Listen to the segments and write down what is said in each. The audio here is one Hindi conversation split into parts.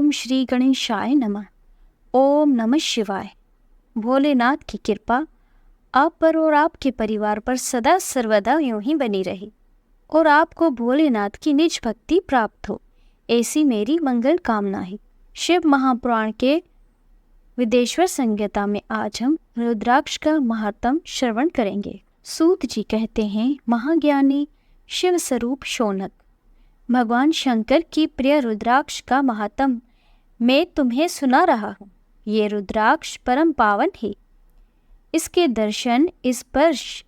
ओम श्री गणेशाय नमः। ओम नमः शिवाय। भोलेनाथ की कृपा आप पर और आपके परिवार पर सदा सर्वदा यूं ही बनी रहे और आपको भोलेनाथ की निज भक्ति प्राप्त हो, ऐसी मेरी मंगल कामना है। शिव महापुराण के विदेश्वर संहिता में आज हम रुद्राक्ष का महात्म श्रवण करेंगे। सूत जी कहते हैं, महाज्ञानी शिव स्वरूप शौनक, भगवान शंकर की प्रिय रुद्राक्ष का महात्म मैं तुम्हें सुना रहा हूँ। ये रुद्राक्ष परम पावन है। इसके दर्शन, स्पर्श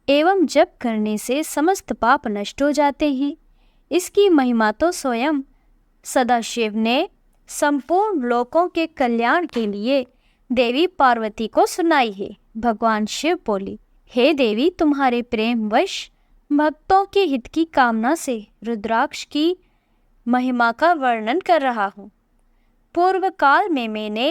एवं जप करने से समस्त पाप नष्ट हो जाते हैं। इसकी महिमा तो स्वयं सदाशिव ने संपूर्ण लोकों के कल्याण के लिए देवी पार्वती को सुनाई है। भगवान शिव बोले, हे देवी, तुम्हारे प्रेम वश भक्तों के हित की कामना से रुद्राक्ष की महिमा का वर्णन कर रहा हूँ। पूर्व काल में मैंने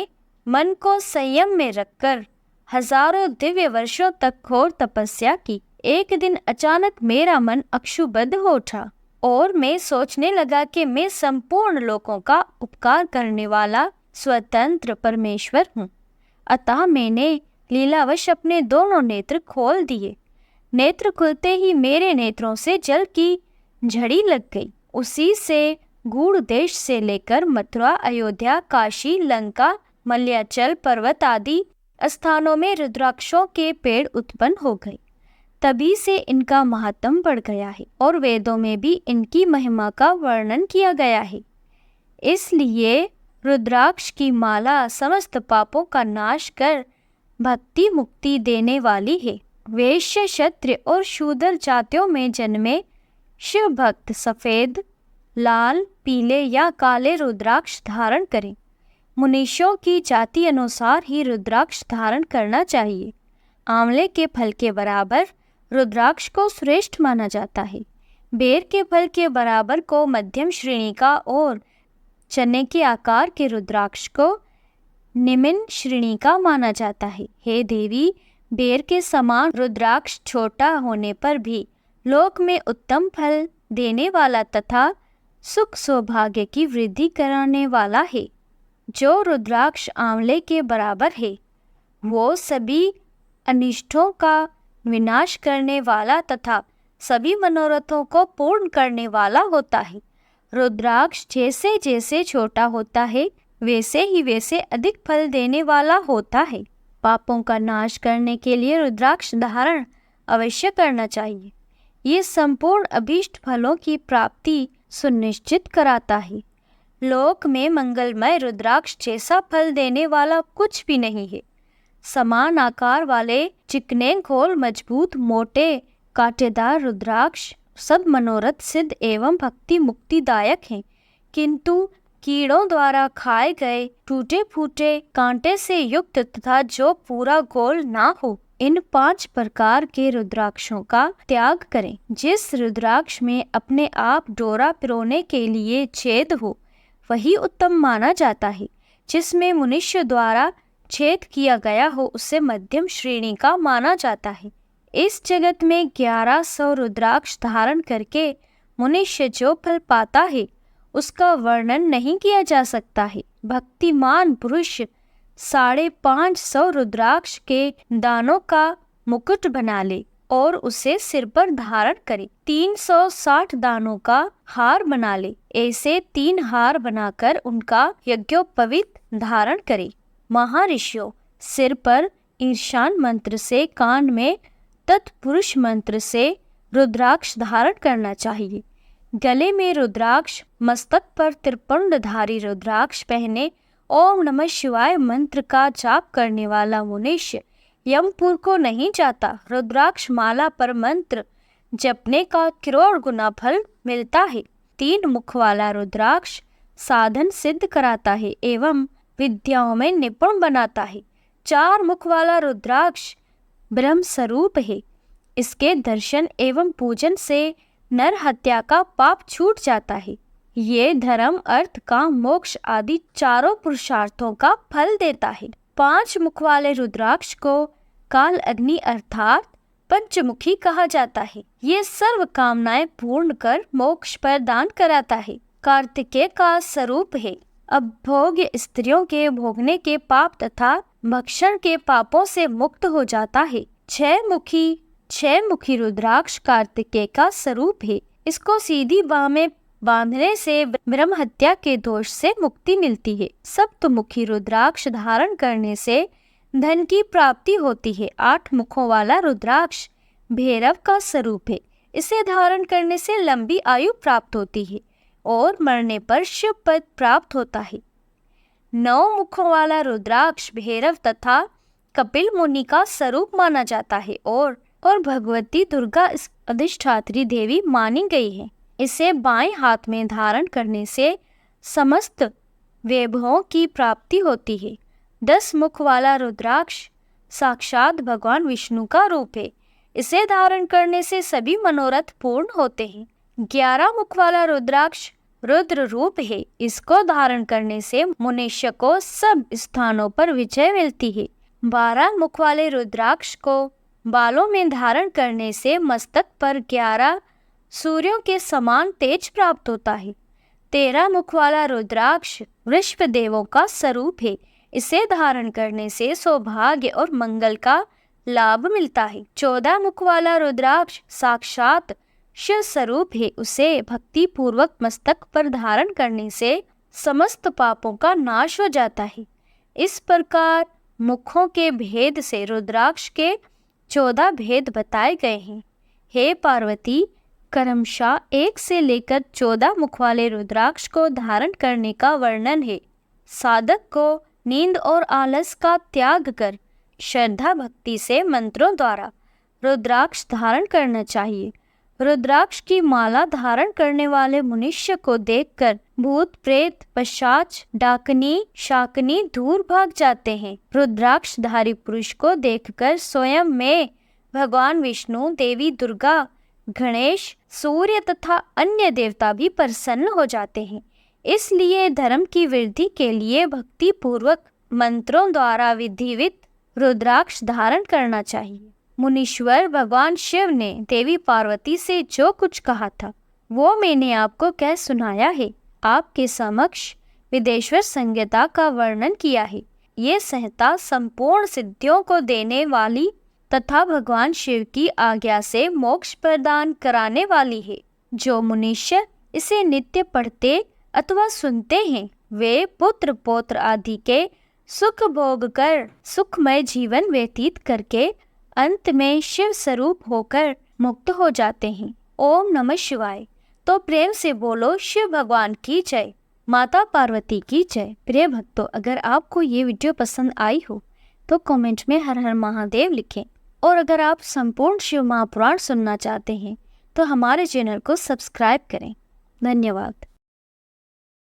मन को संयम में रखकर हजारों दिव्य वर्षों तक घोर तपस्या की। एक दिन अचानक मेरा मन अक्षुब्ध हो उठा और मैं सोचने लगा कि मैं संपूर्ण लोकों का उपकार करने वाला स्वतंत्र परमेश्वर हूँ। अतः मैंने लीलावश अपने दोनों नेत्र खोल दिए। नेत्र खुलते ही मेरे नेत्रों से जल की झड़ी लग गई। उसी से गूढ़ देश से लेकर मथुरा, अयोध्या, काशी, लंका, मलयाचल पर्वत आदि स्थानों में रुद्राक्षों के पेड़ उत्पन्न हो गए। तभी से इनका महात्म बढ़ गया है और वेदों में भी इनकी महिमा का वर्णन किया गया है। इसलिए रुद्राक्ष की माला समस्त पापों का नाश कर भक्ति मुक्ति देने वाली है। वैश्य, क्षत्रिय और शूद्र जातियों में जन्मे शिव भक्त सफेद, लाल, पीले या काले रुद्राक्ष धारण करें। मुनीषों की जाति अनुसार ही रुद्राक्ष धारण करना चाहिए। आंवले के फल के बराबर रुद्राक्ष को श्रेष्ठ माना जाता है। बेर के फल के बराबर को मध्यम श्रेणी का और चने के आकार के रुद्राक्ष को निम्न श्रेणी का माना जाता है। हे देवी, बेर के समान रुद्राक्ष छोटा होने पर भी लोक में उत्तम फल देने वाला तथा सुख सौभाग्य की वृद्धि कराने वाला है। जो रुद्राक्ष आंवले के बराबर है वो सभी अनिष्टों का विनाश करने वाला तथा सभी मनोरथों को पूर्ण करने वाला होता है। रुद्राक्ष जैसे जैसे छोटा होता है वैसे ही वैसे अधिक फल देने वाला होता है। पापों का नाश करने के लिए रुद्राक्ष धारण अवश्य करना चाहिए। ये संपूर्ण अभीष्ट फलों की प्राप्ति सुनिश्चित कराता है। लोक में मंगलमय रुद्राक्ष जैसा फल देने वाला कुछ भी नहीं है। समान आकार वाले चिकने, गोल, मजबूत, मोटे, कांटेदार रुद्राक्ष सब मनोरथ सिद्ध एवं भक्ति मुक्तिदायक हैं, किंतु कीड़ों द्वारा खाए गए टूटे फूटे कांटे से युक्त तथा जो पूरा गोल ना हो, इन 5 प्रकार के रुद्राक्षों का त्याग करें। जिस रुद्राक्ष में अपने आप डोरा पिरोने के लिए छेद हो वही उत्तम माना जाता है। जिसमें मनुष्य द्वारा छेद किया गया हो उसे मध्यम श्रेणी का माना जाता है। इस जगत में 1100 रुद्राक्ष धारण करके मनुष्य जो फल पाता है उसका वर्णन नहीं किया जा सकता है। भक्तिमान पुरुष 550 रुद्राक्ष के दानों का मुकुट बना ले और उसे सिर पर धारण करे। 360 दानों का हार बना ले। ऐसे 3 हार बनाकर उनका यज्ञोपवीत धारण करे। महर्षियों, सिर पर ईशान मंत्र से, कान में तत्पुरुष मंत्र से रुद्राक्ष धारण करना चाहिए। गले में रुद्राक्ष, मस्तक पर त्रिपुंडधारी रुद्राक्ष पहने ओम नमः शिवाय मंत्र का जाप करने वाला मनुष्य यमपुर को नहीं जाता। रुद्राक्ष माला पर मंत्र जपने का करोड़ गुना फल मिलता है। 3 मुख वाला रुद्राक्ष साधन सिद्ध कराता है एवं विद्याओं में निपुण बनाता है। 4 मुख वाला रुद्राक्ष ब्रह्म स्वरूप है। इसके दर्शन एवं पूजन से नर हत्या का पाप छूट जाता है। ये धर्म, अर्थ, काम, मोक्ष आदि चारों पुरुषार्थों का फल देता है। 5 मुख वाले रुद्राक्ष को काल अग्नि अर्थात पंचमुखी कहा जाता है। ये सर्व कामनाएं पूर्ण कर मोक्ष प्रदान कराता है। कार्तिकेय का स्वरूप है। अभोग्य स्त्रियों के भोगने के पाप तथा भक्षण के पापों से मुक्त हो जाता है। छह मुखी रुद्राक्ष कार्तिकेय का स्वरूप है। इसको सीधी बाह में बांधने से ब्रह्म हत्या के दोष से मुक्ति मिलती है। सप्तमुखी रुद्राक्ष धारण करने से धन की प्राप्ति होती है। 8 मुखों वाला रुद्राक्ष भैरव का स्वरूप है। इसे धारण करने से लंबी आयु प्राप्त होती है और मरने पर शिव पद प्राप्त होता है। 9 मुखों वाला रुद्राक्ष भैरव तथा कपिल मुनि का स्वरूप माना जाता है और भगवती दुर्गा इस अधिष्ठात्री देवी मानी गई है। इसे बाएं हाथ में धारण करने से समस्त वैभवों की प्राप्ति होती है। 10 मुख वाला रुद्राक्ष साक्षात भगवान विष्णु का रूप है। इसे धारण करने से सभी मनोरथ पूर्ण होते हैं। 11 मुख वाला रुद्राक्ष रुद्र रूप है। इसको धारण करने से मनुष्य को सब स्थानों पर विजय मिलती है। 12 मुख वाले रुद्राक्ष को बालों में धारण करने से मस्तक पर 11 सूर्यों के समान तेज प्राप्त होता है। 13 मुख वाला रुद्राक्ष वृषभ देवों का स्वरूप है। इसे धारण करने से सौभाग्य और मंगल का लाभ मिलता है। 14 मुख वाला रुद्राक्ष साक्षात शिव स्वरूप है। उसे भक्ति पूर्वक मस्तक पर धारण करने से समस्त पापों का नाश हो जाता है। इस प्रकार मुखों के भेद से रुद्राक्ष के 14 भेद बताए गए हैं। हे पार्वती, क्रमशः 1 से लेकर 14 मुख वाले रुद्राक्ष को धारण करने का वर्णन है। साधक को नींद और आलस का त्याग कर श्रद्धा भक्ति से मंत्रों द्वारा रुद्राक्ष धारण करना चाहिए। रुद्राक्ष की माला धारण करने वाले मनुष्य को देखकर भूत प्रेत पिशाच डाकनी शाकनी दूर भाग जाते हैं। रुद्राक्षधारी पुरुष को देखकर स्वयं में भगवान विष्णु, देवी दुर्गा, गणेश, सूर्य तथा अन्य देवता भी प्रसन्न हो जाते हैं। इसलिए धर्म की वृद्धि के लिए भक्ति पूर्वक मंत्रों द्वारा विधिवत रुद्राक्ष धारण करना चाहिए। मुनीश्वर भगवान शिव ने देवी पार्वती से जो कुछ कहा था वो मैंने आपको कह सुनाया है। आपके समक्ष विदेश्वर संहिता का वर्णन किया है। ये संहिता संपूर्ण सिद्धियों को देने वाली तथा भगवान शिव की आज्ञा से मोक्ष प्रदान कराने वाली है। जो मनुष्य इसे नित्य पढ़ते अथवा सुनते हैं वे पुत्र पौत्र आदि के सुख भोग कर सुखमय जीवन व्यतीत करके अंत में शिव स्वरूप होकर मुक्त हो जाते हैं। ओम नमः शिवाय। तो प्रेम से बोलो शिव भगवान की जय, माता पार्वती की जय। प्रिय भक्तों, अगर आपको ये वीडियो पसंद आई हो तो कमेंट में हर हर महादेव लिखें। और अगर आप संपूर्ण शिव महापुराण सुनना चाहते हैं तो हमारे चैनल को सब्सक्राइब करें। धन्यवाद।